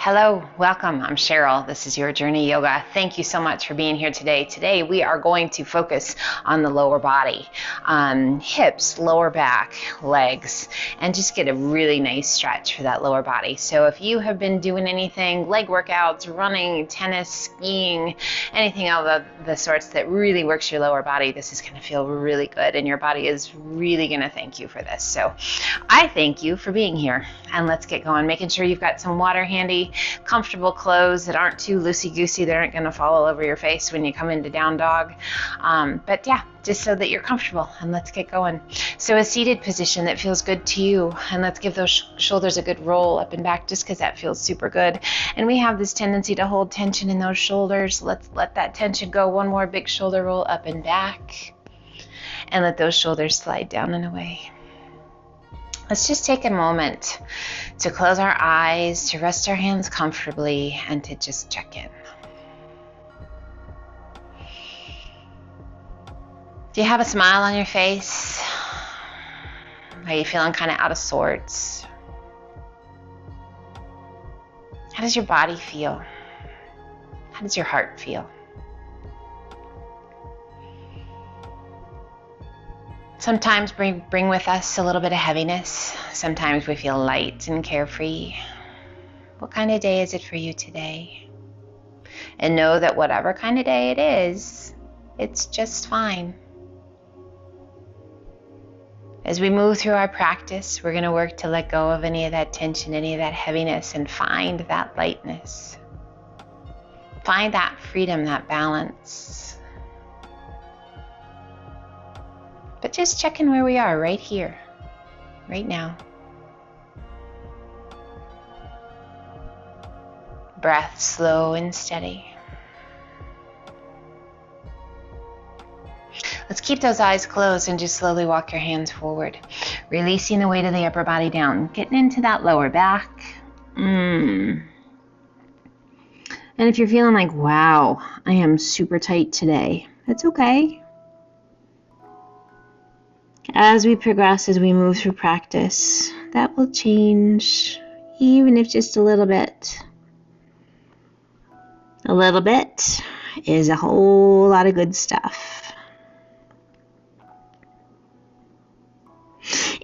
Hello, welcome. I'm Cheryl. This is Your Journey Yoga. Thank you so much for being here today. Today we are going to focus on the lower body, hips, lower back, legs, and just get a really nice stretch for that lower body. So if you have been doing anything, leg workouts, running, tennis, skiing, anything of the sorts that really works your lower body, this is going to feel really good, and your body is really going to thank you for this. So I thank you for being here, and let's get going. Making sure you've got some water handy, comfortable clothes that aren't too loosey-goosey, that aren't going to fall all over your face when you come into down dog. But yeah, just so that you're comfortable, and let's get going. So a seated position that feels good to you, and let's give those shoulders a good roll up and back, just because that feels super good. And we have this tendency to hold tension in those shoulders. Let's let that tension go. One more big shoulder roll up and back, and let those shoulders slide down and away. Let's just take a moment to close our eyes, to rest our hands comfortably, and to just check in. Do you have a smile on your face? Are you feeling kind of out of sorts? How does your body feel? How does your heart feel? Sometimes we bring with us a little bit of heaviness. Sometimes we feel light and carefree. What kind of day is it for you today? And know that whatever kind of day it is, it's just fine. As we move through our practice, we're going to work to let go of any of that tension, any of that heaviness, and find that lightness. Find that freedom, that balance. But just check in where we are right here, right now. Breath slow and steady. Let's keep those eyes closed and just slowly walk your hands forward, releasing the weight of the upper body down, getting into that lower back. And if you're feeling like, wow, I am super tight today, that's okay. As we progress, as we move through practice, that will change, even if just a little bit. A little bit is a whole lot of good stuff.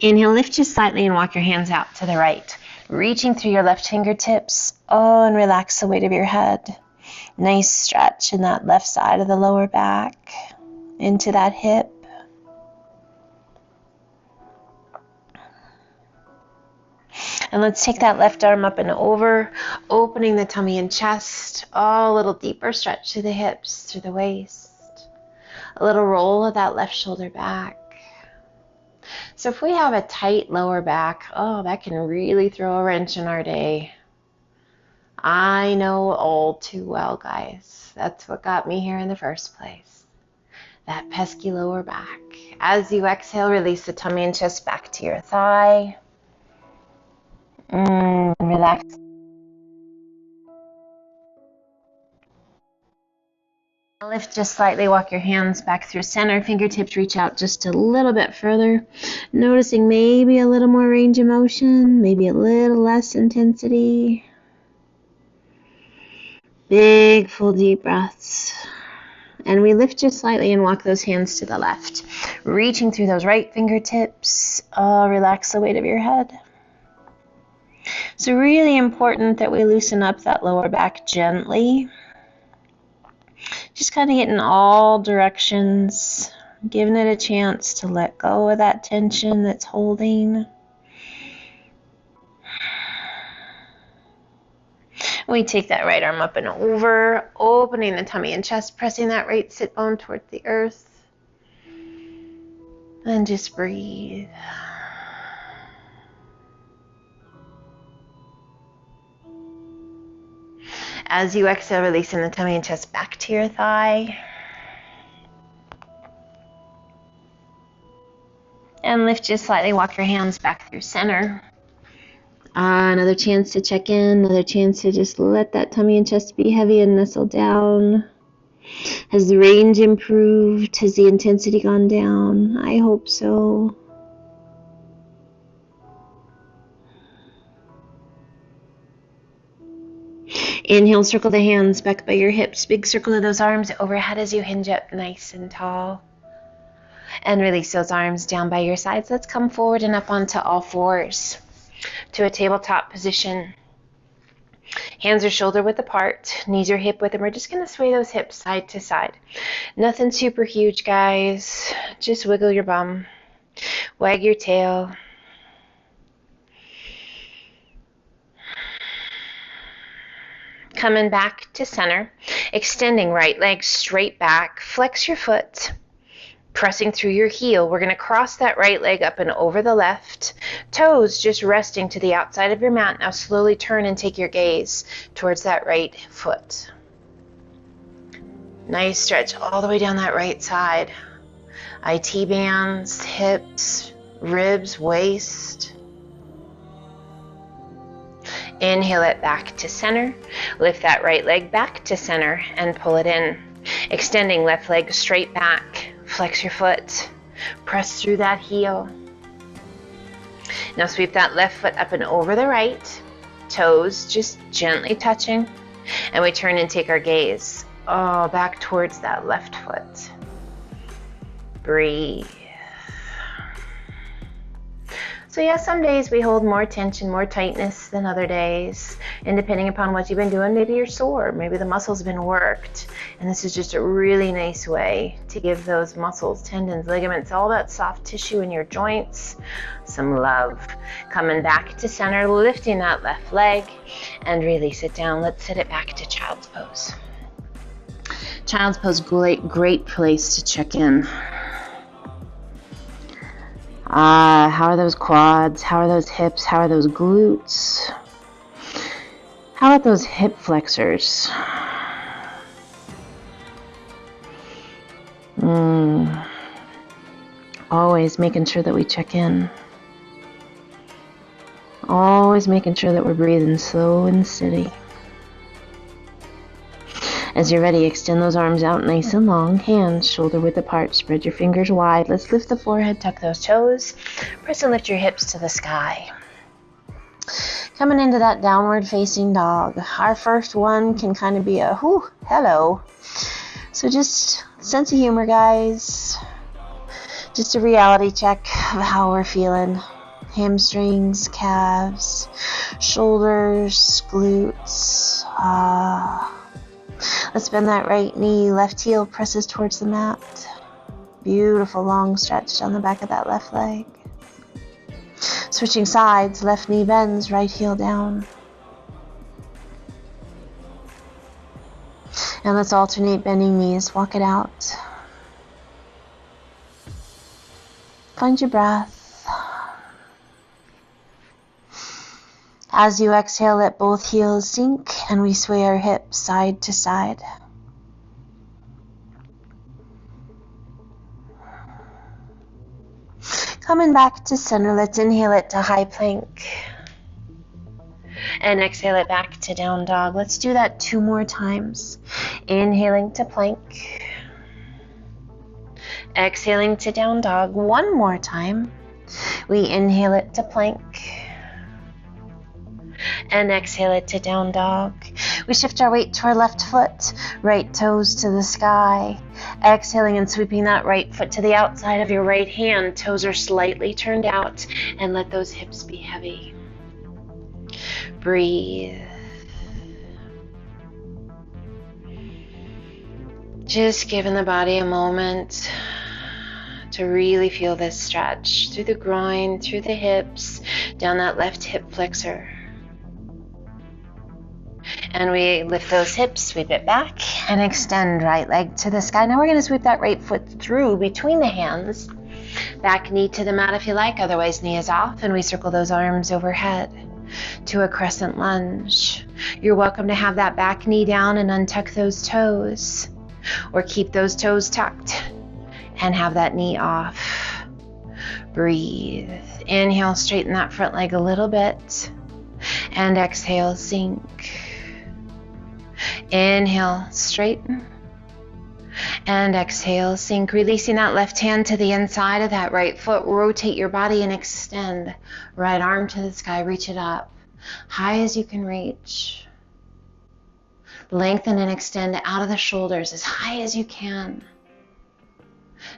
Inhale, lift just slightly and walk your hands out to the right, reaching through your left fingertips. And relax the weight of your head. Nice stretch in that left side of the lower back, into that hip. And let's take that left arm up and over, opening the tummy and chest. A little deeper stretch through the hips, through the waist. A little roll of that left shoulder back. So if we have a tight lower back, that can really throw a wrench in our day. I know all too well, guys. That's what got me here in the first place. That pesky lower back. As you exhale, release the tummy and chest back to your thigh. Relax. Lift just slightly, walk your hands back through center, fingertips reach out just a little bit further, noticing maybe a little more range of motion, maybe a little less intensity. Big, full, deep breaths. And we lift just slightly and walk those hands to the left, reaching through those right fingertips. Relax the weight of your head. So really important that we loosen up that lower back gently. Just kind of getting all directions, giving it a chance to let go of that tension that's holding. We take that right arm up and over, opening the tummy and chest, pressing that right sit bone toward the earth. And just breathe. As you exhale, releasing the tummy and chest back to your thigh. And lift just slightly, walk your hands back through center. Another chance to check in, another chance to just let that tummy and chest be heavy and nestle down. Has the range improved? Has the intensity gone down? I hope so. Inhale, circle the hands back by your hips. Big circle of those arms overhead as you hinge up nice and tall. And release those arms down by your sides. Let's come forward and up onto all fours to a tabletop position. Hands are shoulder width apart, knees are hip width, and we're just going to sway those hips side to side. Nothing super huge, guys. Just wiggle your bum, wag your tail. Coming back to center, extending right leg straight back, flex your foot. Pressing through your heel, we're going to cross that right leg up and over the left. Toes just resting to the outside of your mat. Now slowly turn and take your gaze towards that right foot. Nice stretch all the way down that right side. IT bands, hips, ribs, waist. Inhale it back to center. Lift that right leg back to center and pull it in. Extending left leg straight back. Flex your foot, press through that heel. Now sweep that left foot up and over the right, toes just gently touching, and we turn and take our gaze back towards that left foot. Breathe. So yeah, some days we hold more tension, more tightness than other days. And depending upon what you've been doing, maybe you're sore, maybe the muscle's been worked. And this is just a really nice way to give those muscles, tendons, ligaments, all that soft tissue in your joints some love. Coming back to center, lifting that left leg and release it down. Let's sit it back to child's pose. Child's pose, great place to check in. How are those quads? How are those hips? How are those glutes? How about those hip flexors? Always making sure that we check in. Always making sure that we're breathing slow and steady. As you're ready, extend those arms out nice and long. Hands shoulder width apart. Spread your fingers wide. Let's lift the forehead, tuck those toes. Press and lift your hips to the sky. Coming into that downward facing dog. Our first one can kind of be a hello. So just sense of humor, guys. Just a reality check of how we're feeling. Hamstrings, calves, shoulders, glutes. Let's bend that right knee. Left heel presses towards the mat. Beautiful long stretch down the back of that left leg. Switching sides, left knee bends, right heel down. And let's alternate bending knees. Walk it out. Find your breath. As you exhale, let both heels sink and we sway our hips side to side. Coming back to center, let's inhale it to high plank. And exhale it back to down dog. Let's do that 2 more times. Inhaling to plank. Exhaling to down dog. 1 more time. We inhale it to plank. And exhale it to down dog. We shift our weight to our left foot, right toes to the sky. Exhaling and sweeping that right foot to the outside of your right hand. Toes are slightly turned out, and let those hips be heavy. Breathe. Just giving the body a moment to really feel this stretch through the groin, through the hips, down that left hip flexor. And we lift those hips, sweep it back, and extend right leg to the sky. Now we're going to sweep that right foot through between the hands. Back knee to the mat if you like, otherwise knee is off, and we circle those arms overhead to a crescent lunge. You're welcome to have that back knee down and untuck those toes, or keep those toes tucked and have that knee off. Breathe. Inhale, straighten that front leg a little bit, and exhale, sink. Inhale, straighten, and exhale, sink. Releasing that left hand to the inside of that right foot. Rotate your body and extend. Right arm to the sky, reach it up, high as you can reach. Lengthen and extend out of the shoulders as high as you can.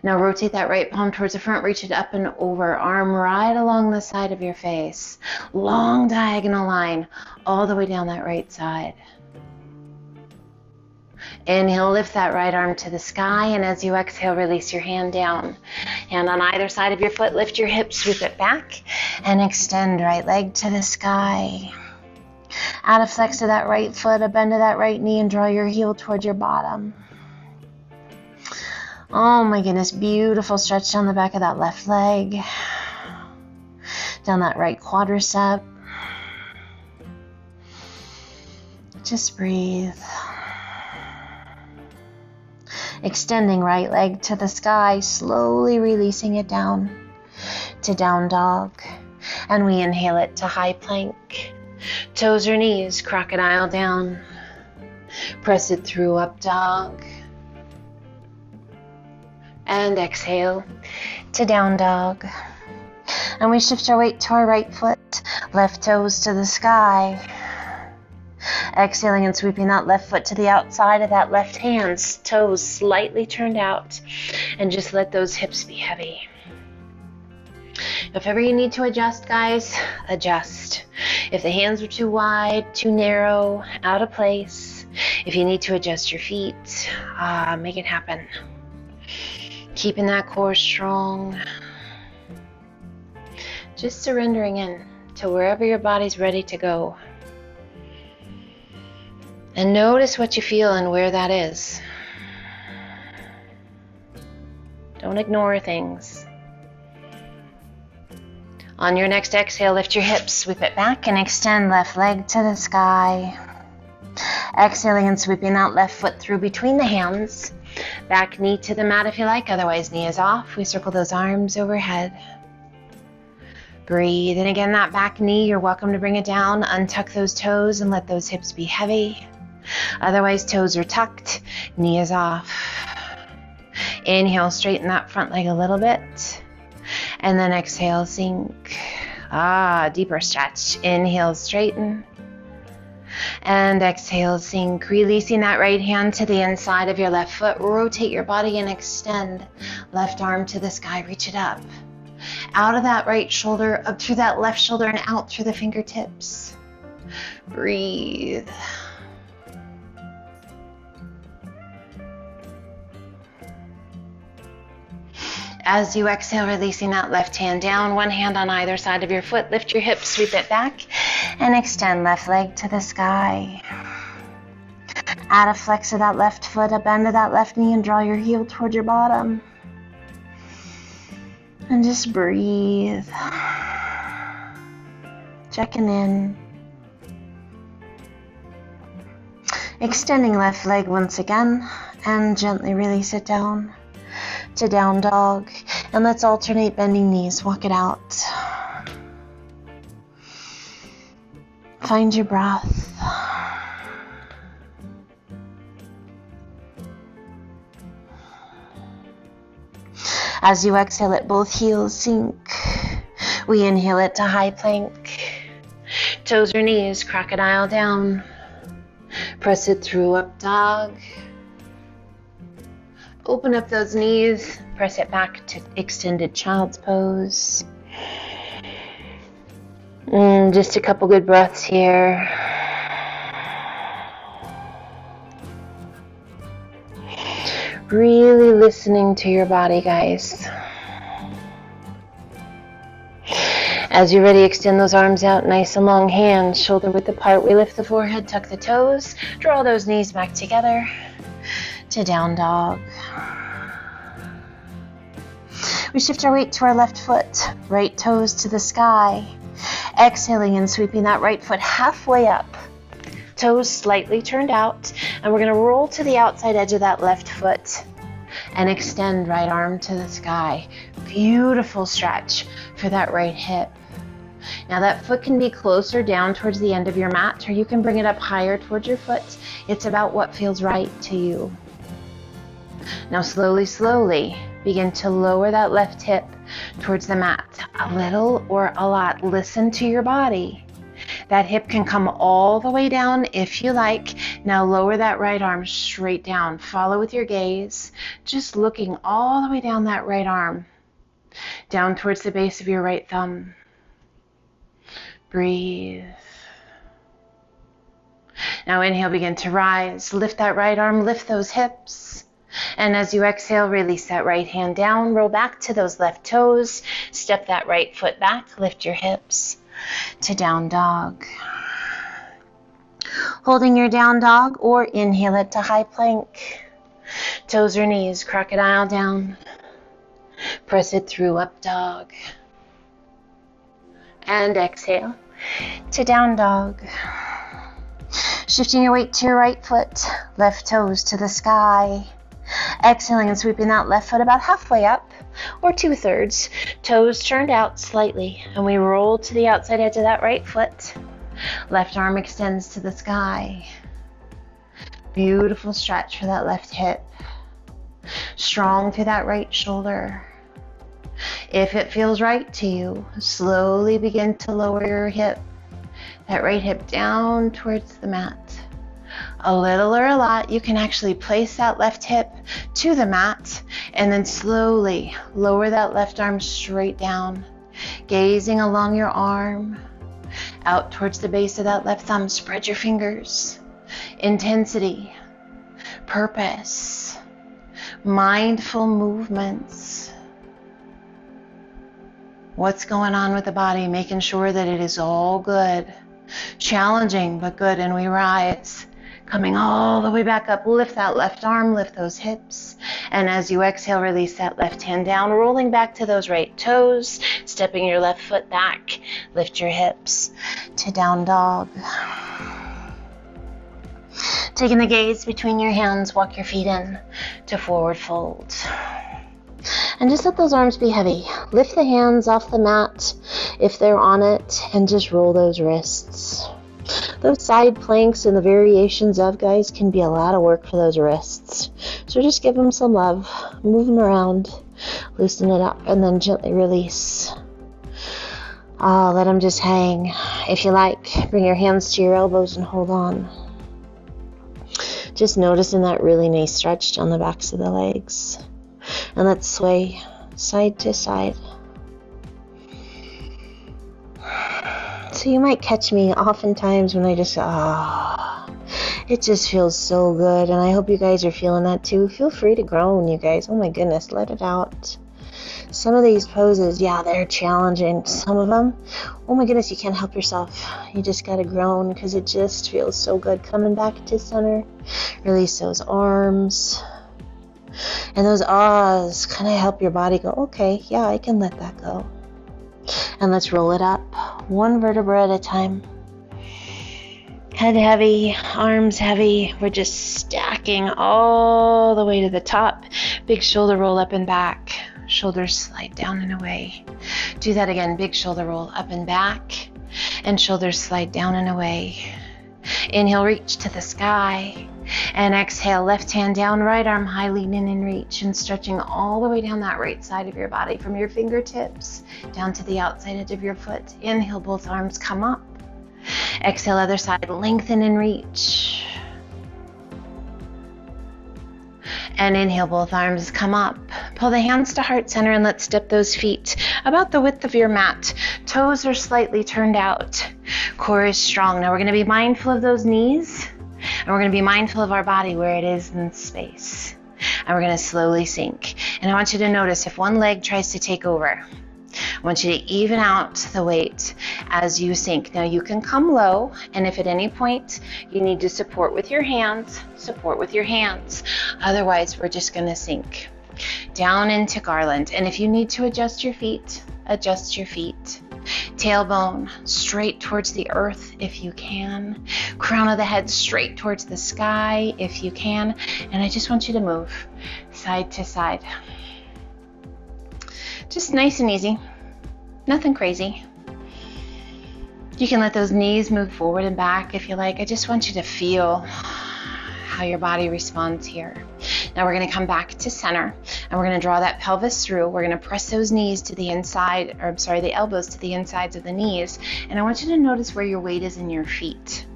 Now rotate that right palm towards the front, reach it up and over, arm right along the side of your face. Long diagonal line all the way down that right side. Inhale, lift that right arm to the sky, and as you exhale, release your hand down. Hand on either side of your foot, lift your hips, sweep it back, and extend right leg to the sky. Add a flex to that right foot, a bend to that right knee, and draw your heel toward your bottom. Oh my goodness, beautiful stretch down the back of that left leg, down that right quadricep. Just breathe. Extending right leg to the sky, slowly releasing it down to down dog. And we inhale it to high plank. Toes or knees, crocodile down. Press it through up dog. And exhale to down dog. And we shift our weight to our right foot, left toes to the sky. Exhaling and sweeping that left foot to the outside of that left hand, toes slightly turned out, and just let those hips be heavy. If ever you need to adjust, guys, adjust. If the hands are too wide, too narrow, out of place, if you need to adjust your feet, make it happen. Keeping that core strong. Just surrendering in to wherever your body's ready to go. And notice what you feel and where that is. Don't ignore things. On your next exhale, lift your hips, sweep it back, and extend left leg to the sky. Exhaling and sweeping that left foot through between the hands. Back knee to the mat if you like, otherwise knee is off. We circle those arms overhead. Breathe. And again, that back knee, you're welcome to bring it down. Untuck those toes and let those hips be heavy. Otherwise, toes are tucked, knee is off. Inhale, straighten that front leg a little bit. And then exhale, sink. Deeper stretch. Inhale, straighten. And exhale, sink. Releasing that right hand to the inside of your left foot. Rotate your body and extend. Left arm to the sky, reach it up. Out of that right shoulder, up through that left shoulder, and out through the fingertips. Breathe. As you exhale, releasing that left hand down, one hand on either side of your foot, lift your hips, sweep it back, and extend left leg to the sky. Add a flex to that left foot, a bend to that left knee, and draw your heel toward your bottom. And just breathe. Checking in. Extending left leg once again, and gently release it down to down dog. And let's alternate bending knees. Walk it out. Find your breath. As you exhale, let both heels sink. We inhale it to high plank. Toes or knees, crocodile down. Press it through up dog. Open up those knees, press it back to extended child's pose. Just a couple good breaths here. Really listening to your body, guys. As you're ready, extend those arms out, nice and long, hands shoulder width apart. We lift the forehead, tuck the toes, draw those knees back together to down dog. We shift our weight to our left foot, right toes to the sky. Exhaling and sweeping that right foot halfway up. Toes slightly turned out. And we're going to roll to the outside edge of that left foot and extend right arm to the sky. Beautiful stretch for that right hip. Now that foot can be closer down towards the end of your mat, or you can bring it up higher towards your foot. It's about what feels right to you. Now slowly begin to lower that left hip towards the mat. A little or a lot. Listen to your body. That hip can come all the way down if you like. Now lower that right arm straight down. Follow with your gaze, just looking all the way down that right arm, down towards the base of your right thumb. Breathe. Now inhale, begin to rise. Lift that right arm, lift those hips. And as you exhale, release that right hand down. Roll back to those left toes. Step that right foot back. Lift your hips to down dog. Holding your down dog, or inhale it to high plank. Toes or knees, crocodile down. Press it through up dog. And exhale to down dog. Shifting your weight to your right foot, left toes to the sky. Exhaling and sweeping that left foot about halfway up, or 2/3. Toes turned out slightly, and we roll to the outside edge of that right foot. Left arm extends to the sky. Beautiful stretch for that left hip. Strong through that right shoulder. If it feels right to you, slowly begin to lower your hip. That right hip down towards the mat. A little or a lot, you can actually place that left hip to the mat and then slowly lower that left arm straight down, gazing along your arm, out towards the base of that left thumb. Spread your fingers. Intensity, purpose, mindful movements. What's going on with the body? Making sure that it is all good. Challenging, but good. And we rise. Coming all the way back up. Lift that left arm, lift those hips. And as you exhale, release that left hand down, rolling back to those right toes, stepping your left foot back. Lift your hips to down dog. Taking the gaze between your hands, walk your feet in to forward fold. And just let those arms be heavy. Lift the hands off the mat if they're on it, and just roll those wrists. Those side planks and the variations of, guys, can be a lot of work for those wrists. So just give them some love. Move them around. Loosen it up and then gently release. Let them just hang. If you like, bring your hands to your elbows and hold on. Just noticing that really nice stretch on the backs of the legs. And let's sway side to side. So you might catch me oftentimes when I just, it just feels so good. And I hope you guys are feeling that too. Feel free to groan, you guys. Oh my goodness, let it out. Some of these poses, yeah, they're challenging. Some of them, oh my goodness, you can't help yourself. You just gotta groan because it just feels so good. Coming back to center. Release those arms. And those ahs kind of help your body go, okay, yeah, I can let that go. And let's roll it up, one vertebra at a time. Head heavy, arms heavy. We're just stacking all the way to the top. Big shoulder roll up and back. Shoulders slide down and away. Do that again. Big shoulder roll up and back. And shoulders slide down and away. Inhale, reach to the sky. And exhale, left hand down, right arm high, lean in and reach, and stretching all the way down that right side of your body from your fingertips down to the outside edge of your foot. Inhale, both arms come up. Exhale, other side, lengthen and reach. And inhale, both arms come up. Pull the hands to heart center and let's step those feet about the width of your mat. Toes are slightly turned out. Core is strong. Now we're going to be mindful of those knees. And we're going to be mindful of our body where it is in space. And we're going to slowly sink. And I want you to notice if one leg tries to take over. I want you to even out the weight as you sink. Now you can come low, and if at any point you need to support with your hands, support with your hands. Otherwise, we're just going to sink down into garland. And if you need to adjust your feet, adjust your feet. Tailbone straight towards the earth if you can. Crown of the head straight towards the sky if you can. And I just want you to move side to side. Just nice and easy. Nothing crazy. You can let those knees move forward and back if you like. I just want you to feel how your body responds here. Now we're going to come back to center, and we're going to draw that pelvis through. We're going to press those knees to the inside, or I'm sorry, the elbows to the insides of the knees. And I want you to notice where your weight is in your feet.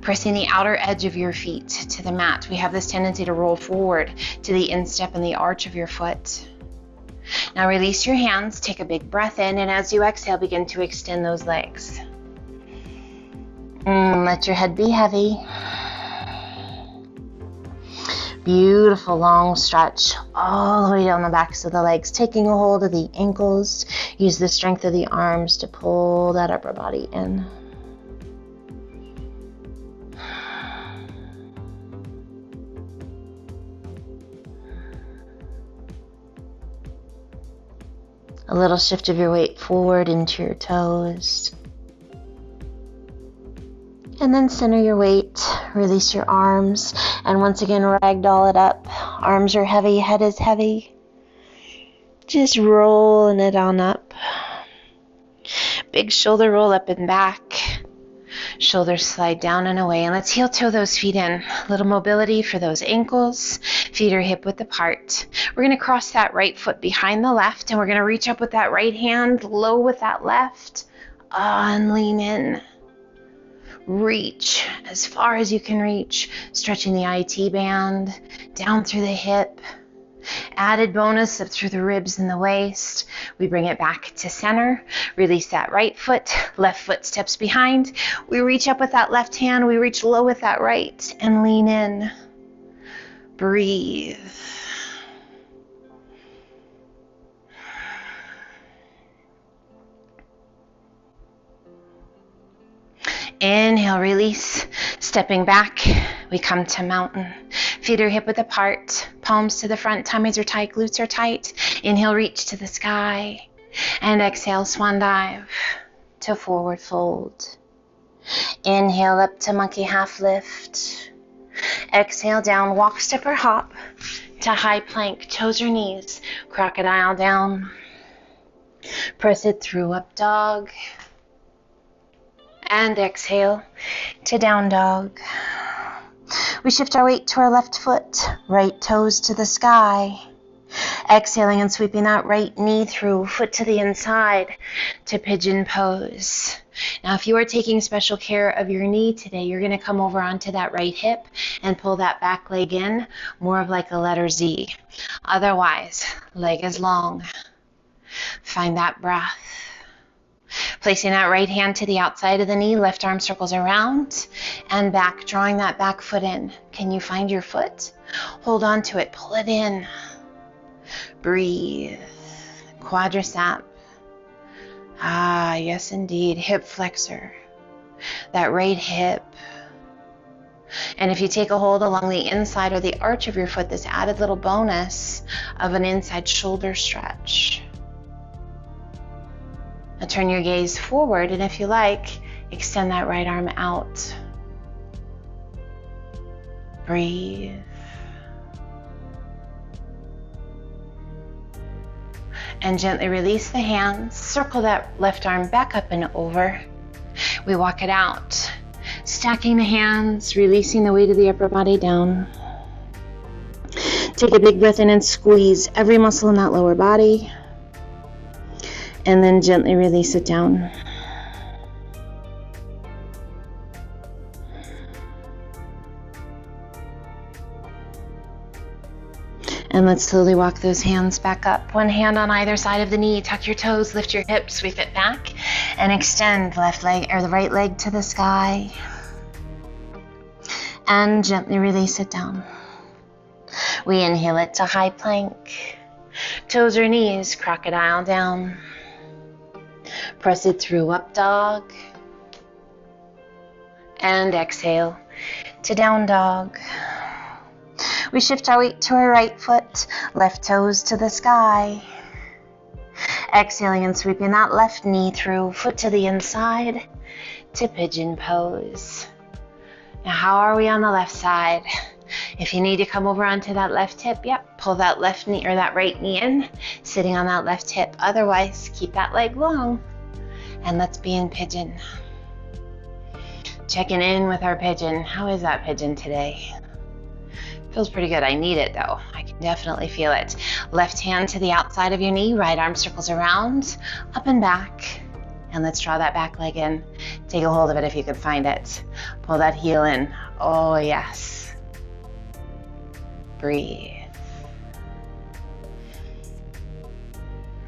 Pressing the outer edge of your feet to the mat. We have this tendency to roll forward to the instep and the arch of your foot. Now release your hands, take a big breath in, and as you exhale, begin to extend those legs. Let your head be heavy. Beautiful long stretch all the way down the backs of the legs, taking a hold of the ankles. Use the strength of the arms to pull that upper body in. A little shift of your weight forward into your toes. And then center your weight, release your arms, and once again ragdoll it up. Arms are heavy, head is heavy. Just rolling it on up. Big shoulder roll up and back. Shoulders slide down and away, and let's heel toe those feet in. A little mobility for those ankles. Feet are hip width apart. We're going to cross that right foot behind the left, and we're going to reach up with that right hand, low with that left, and lean in. Reach as far as you can reach, stretching the IT band down through the hip. Added bonus up through the ribs and the waist. We bring it back to center. Release that right foot. Left foot steps behind. We reach up with that left hand. We reach low with that right and lean in. Breathe. Inhale, release. Stepping back, we come to mountain. Feet are hip width apart. Palms to the front, tummies are tight, glutes are tight. Inhale, reach to the sky. And exhale, swan dive to forward fold. Inhale, up to monkey half lift. Exhale, down, walk, step, or hop to high plank, toes or knees. Crocodile down. Press it through, up dog. And exhale to down dog. We shift our weight to our left foot, right toes to the sky. Exhaling and sweeping that right knee through, foot to the inside to pigeon pose. Now, if you are taking special care of your knee today, you're going to come over onto that right hip and pull that back leg in, more of like a letter Z. Otherwise, leg is long. Find that breath. Placing that right hand to the outside of the knee, left arm circles around and back, drawing that back foot in. Can you find your foot? Hold on to it, pull it in. Breathe. Quadricep. Ah, yes indeed, hip flexor. That right hip. And if you take a hold along the inside or the arch of your foot, this added little bonus of an inside shoulder stretch. Now turn your gaze forward, and if you like, extend that right arm out. Breathe. And gently release the hands. Circle that left arm back up and over. We walk it out. Stacking the hands, releasing the weight of the upper body down. Take a big breath in and squeeze every muscle in that lower body. And then gently release it down. And let's slowly walk those hands back up. One hand on either side of the knee. Tuck your toes, lift your hips, sweep it back, and extend left leg or the right leg to the sky. And gently release it down. We inhale it to high plank. Toes or knees, crocodile down. Press it through, up dog. And exhale to down dog. We shift our weight to our right foot, left toes to the sky. Exhaling and sweeping that left knee through, foot to the inside to pigeon pose. Now, how are we on the left side? If you need to come over onto that left hip, pull that left knee or that right knee in, sitting on that left hip. Otherwise, keep that leg long. And let's be in pigeon. Checking in with our pigeon. How is that pigeon today? Feels pretty good. I need it though. I can definitely feel it. Left hand to the outside of your knee, right arm circles around, up and back. And let's draw that back leg in. Take a hold of it if you could find it. Pull that heel in. Oh yes. Breathe.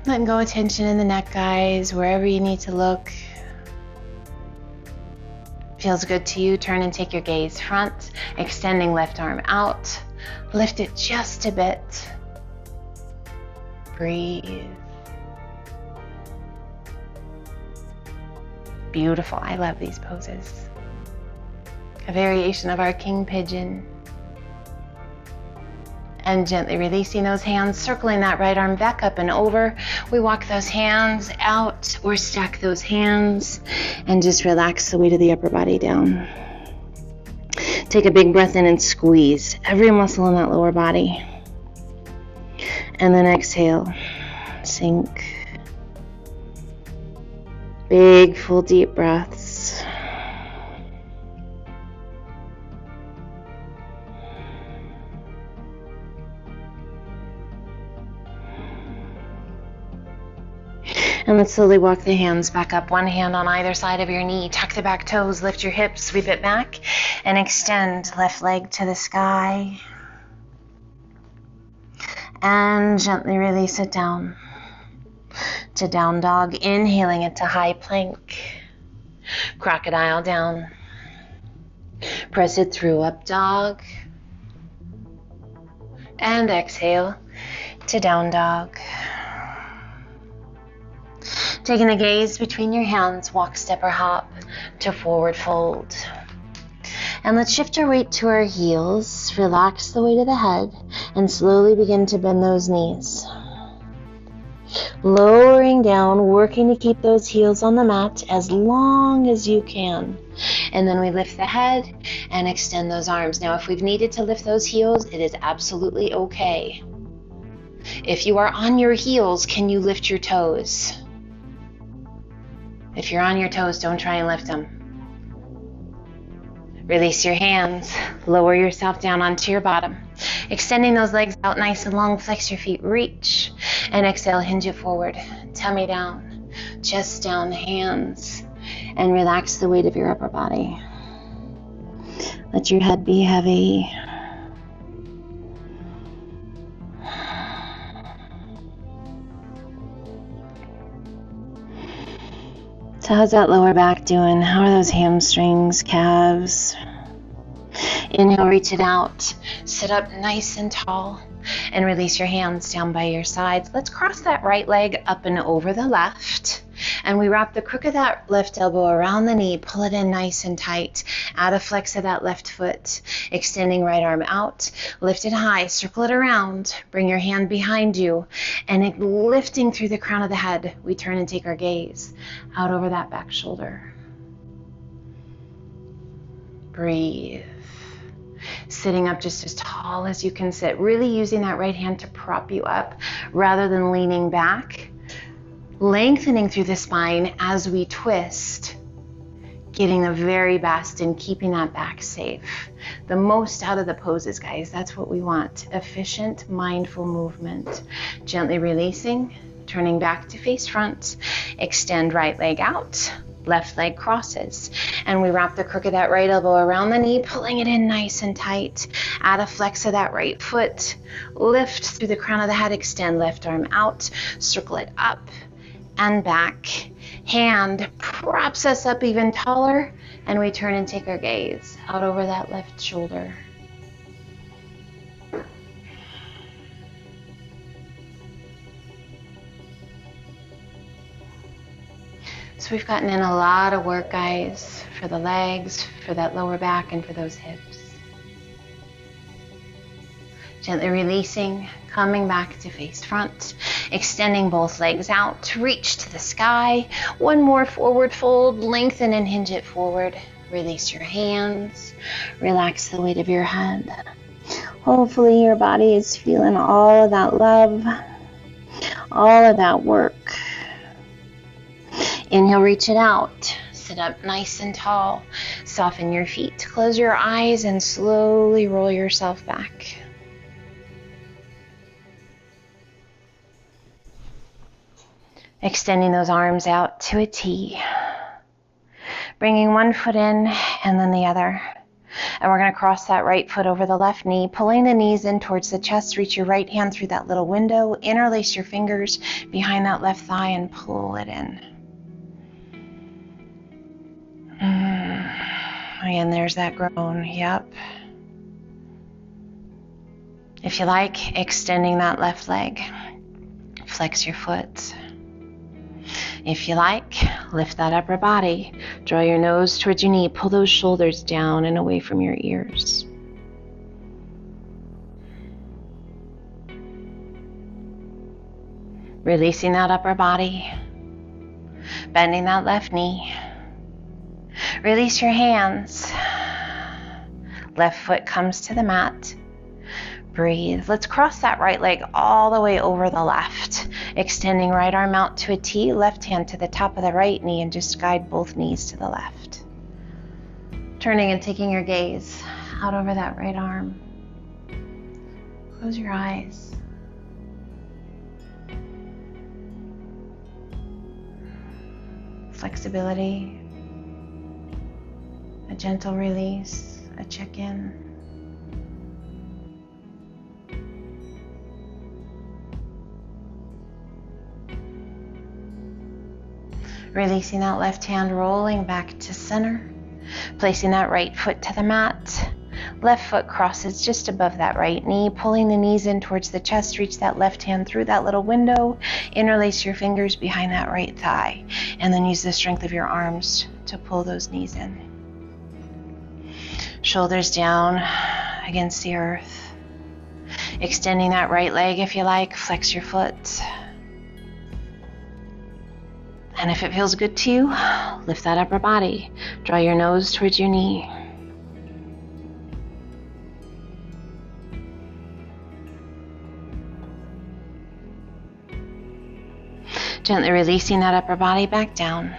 Letting go of tension in the neck, guys, wherever you need to look. Feels good to you, turn and take your gaze front, extending left arm out. Lift it just a bit. Breathe. Beautiful. I love these poses. A variation of our king pigeon. And gently releasing those hands, circling that right arm back up and over. We walk those hands out or stack those hands and just relax the weight of the upper body down. Take a big breath in and squeeze every muscle in that lower body. And then exhale, sink. Big, full, deep breaths. And let's slowly walk the hands back up. One hand on either side of your knee. Tuck the back toes, lift your hips, sweep it back, and extend left leg to the sky. And gently release it down to down dog. Inhaling it to high plank. Crocodile down. Press it through up dog. And exhale to down dog. Taking the gaze between your hands, walk, step, or hop to forward fold. And let's shift our weight to our heels, relax the weight of the head, and slowly begin to bend those knees. Lowering down, working to keep those heels on the mat as long as you can. And then we lift the head and extend those arms. Now, if we've needed to lift those heels, it is absolutely okay. If you are on your heels, can you lift your toes? If you're on your toes, don't try and lift them. Release your hands, lower yourself down onto your bottom. Extending those legs out nice and long, flex your feet, reach, and exhale, hinge it forward. Tummy down, chest down, hands, and relax the weight of your upper body. Let your head be heavy. So how's that lower back doing? How are those hamstrings, calves? Inhale, reach it out. Sit up nice and tall and release your hands down by your sides. Let's cross that right leg up and over the left. And we wrap the crook of that left elbow around the knee, pull it in nice and tight. Add a flex of that left foot, extending right arm out. Lift it high, circle it around. Bring your hand behind you. And lifting through the crown of the head, we turn and take our gaze out over that back shoulder. Breathe. Sitting up just as tall as you can sit. Really using that right hand to prop you up rather than leaning back. Lengthening through the spine as we twist, getting the very best and keeping that back safe. The most out of the poses, guys. That's what we want. Efficient, mindful movement. Gently releasing, turning back to face front. Extend right leg out, left leg crosses. And we wrap the crook of that right elbow around the knee, pulling it in nice and tight. Add a flex of that right foot. Lift through the crown of the head, extend left arm out, circle it up and back. Hand props us up even taller, and we turn and take our gaze out over that left shoulder. So we've gotten in a lot of work, guys, for the legs, for that lower back, and for those hips. Gently releasing, coming back to face front, extending both legs out, reach to the sky. One more forward fold, lengthen and hinge it forward. Release your hands, relax the weight of your head. Hopefully your body is feeling all of that love, all of that work. Inhale, reach it out. Sit up nice and tall. Soften your feet. Close your eyes and slowly roll yourself back. Extending those arms out to a T. Bringing one foot in and then the other. And we're going to cross that right foot over the left knee, pulling the knees in towards the chest. Reach your right hand through that little window. Interlace your fingers behind that left thigh and pull it in. Again, there's that groan. Yep. If you like, extending that left leg. Flex your foot. If you like, lift that upper body. Draw your nose towards your knee. Pull those shoulders down and away from your ears. Releasing that upper body. Bending that left knee. Release your hands. Left foot comes to the mat. Breathe. Let's cross that right leg all the way over the left. Extending right arm out to a T, left hand to the top of the right knee, and just guide both knees to the left. Turning and taking your gaze out over that right arm. Close your eyes. Flexibility. A gentle release. A check-in. Releasing that left hand, rolling back to center. Placing that right foot to the mat. Left foot crosses just above that right knee. Pulling the knees in towards the chest. Reach that left hand through that little window. Interlace your fingers behind that right thigh. And then use the strength of your arms to pull those knees in. Shoulders down against the earth. Extending that right leg if you like. Flex your foot. And if it feels good to you, lift that upper body. Draw your nose towards your knee. Gently releasing that upper body back down.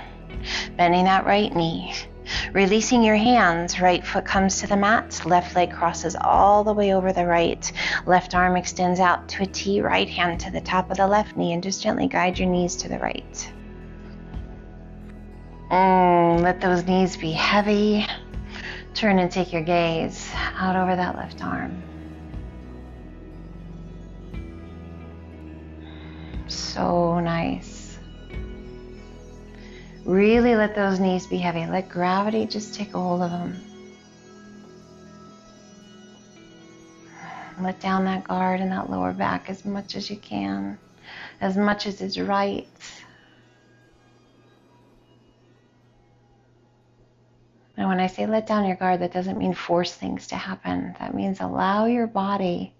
Bending that right knee. Releasing your hands, right foot comes to the mat, left leg crosses all the way over the right. Left arm extends out to a T, right hand to the top of the left knee, and just gently guide your knees to the right. Let those knees be heavy. Turn and take your gaze out over that left arm. So nice. Really let those knees be heavy. Let gravity just take a hold of them. Let down that guard and that lower back as much as you can, as much as is right. And when I say let down your guard, that doesn't mean force things to happen. That means allow your body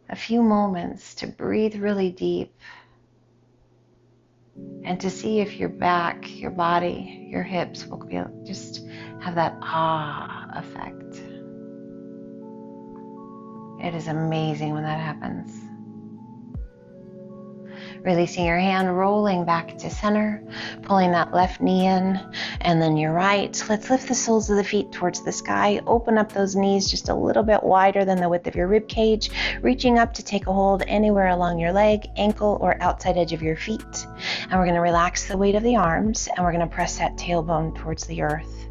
a few moments to breathe really deep and to see if your back, your body, your hips will be just have that effect. It is amazing when that happens. Releasing your hand, rolling back to center, pulling that left knee in, and then your right. Let's lift the soles of the feet towards the sky. Open up those knees just a little bit wider than the width of your rib cage, reaching up to take a hold anywhere along your leg, ankle, or outside edge of your feet. And we're going to relax the weight of the arms, and we're going to press that tailbone towards the earth.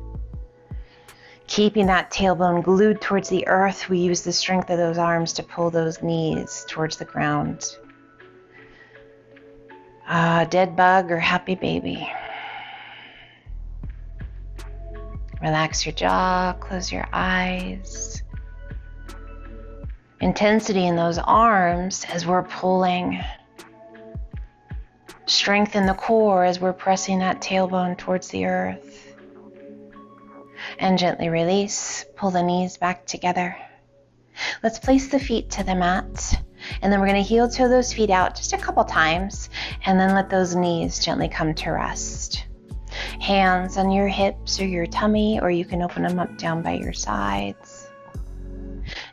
Keeping that tailbone glued towards the earth, we use the strength of those arms to pull those knees towards the ground. Dead bug or happy baby. Relax your jaw, close your eyes. Intensity in those arms as we're pulling. Strengthen the core as we're pressing that tailbone towards the earth. And gently release, pull the knees back together. Let's place the feet to the mat. And then we're going to heel toe those feet out just a couple times, and then let those knees gently come to rest. Hands on your hips or your tummy, or you can open them up down by your sides.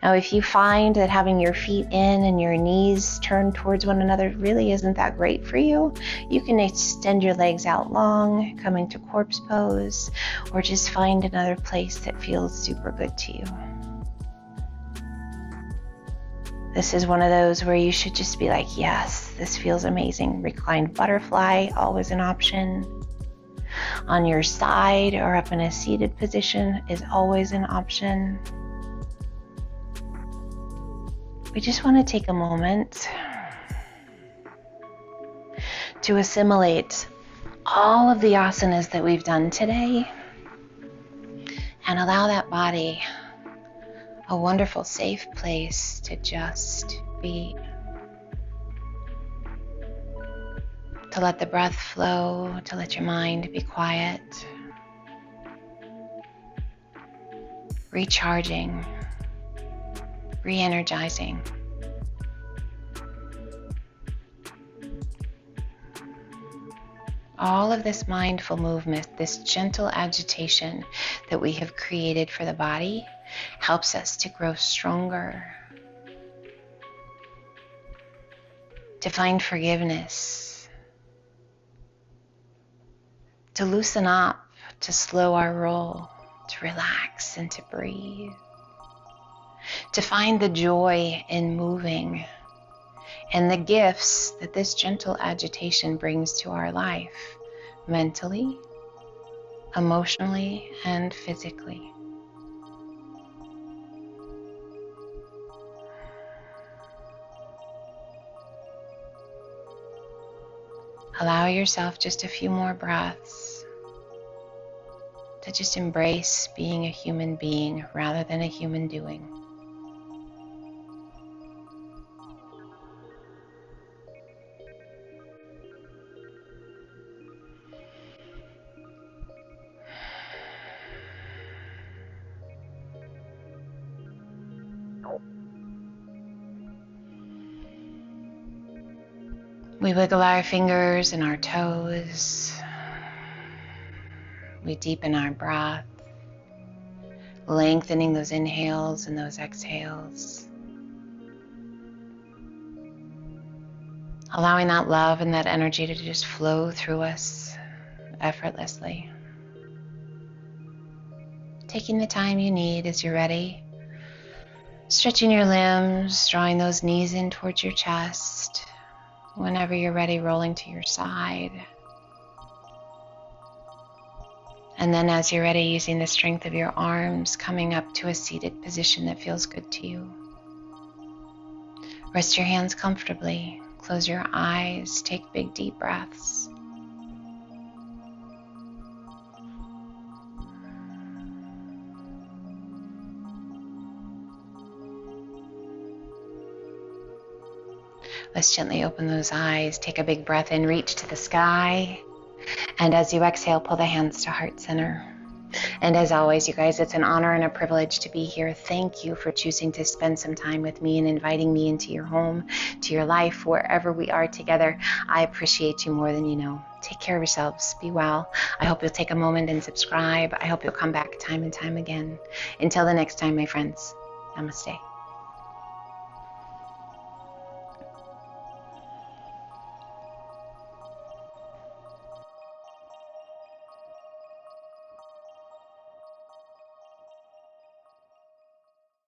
Now, if you find that having your feet in and your knees turned towards one another really isn't that great for you, you can extend your legs out long, come into corpse pose, or just find another place that feels super good to you. This is one of those where you should just be like, yes, this feels amazing. Reclined butterfly, always an option. On your side or up in a seated position is always an option. We just want to take a moment to assimilate all of the asanas that we've done today and allow that body a wonderful, safe place to just be. To let the breath flow, to let your mind be quiet. Recharging, re-energizing. All of this mindful movement, this gentle agitation that we have created for the body helps us to grow stronger, to find forgiveness, to loosen up, to slow our roll, to relax and to breathe, to find the joy in moving and the gifts that this gentle agitation brings to our life, mentally, emotionally, and physically. Allow yourself just a few more breaths to just embrace being a human being rather than a human doing. We wiggle our fingers and our toes. We deepen our breath, lengthening those inhales and those exhales. Allowing that love and that energy to just flow through us effortlessly. Taking the time you need as you're ready. Stretching your limbs, drawing those knees in towards your chest. Whenever you're ready, rolling to your side. And then as you're ready, using the strength of your arms, coming up to a seated position that feels good to you. Rest your hands comfortably. Close your eyes. Take big, deep breaths. Let's gently open those eyes. Take a big breath in, reach to the sky. And as you exhale, pull the hands to heart center. And as always, you guys, it's an honor and a privilege to be here. Thank you for choosing to spend some time with me and inviting me into your home, to your life, wherever we are together. I appreciate you more than you know. Take care of yourselves. Be well. I hope you'll take a moment and subscribe. I hope you'll come back time and time again. Until the next time, my friends, namaste.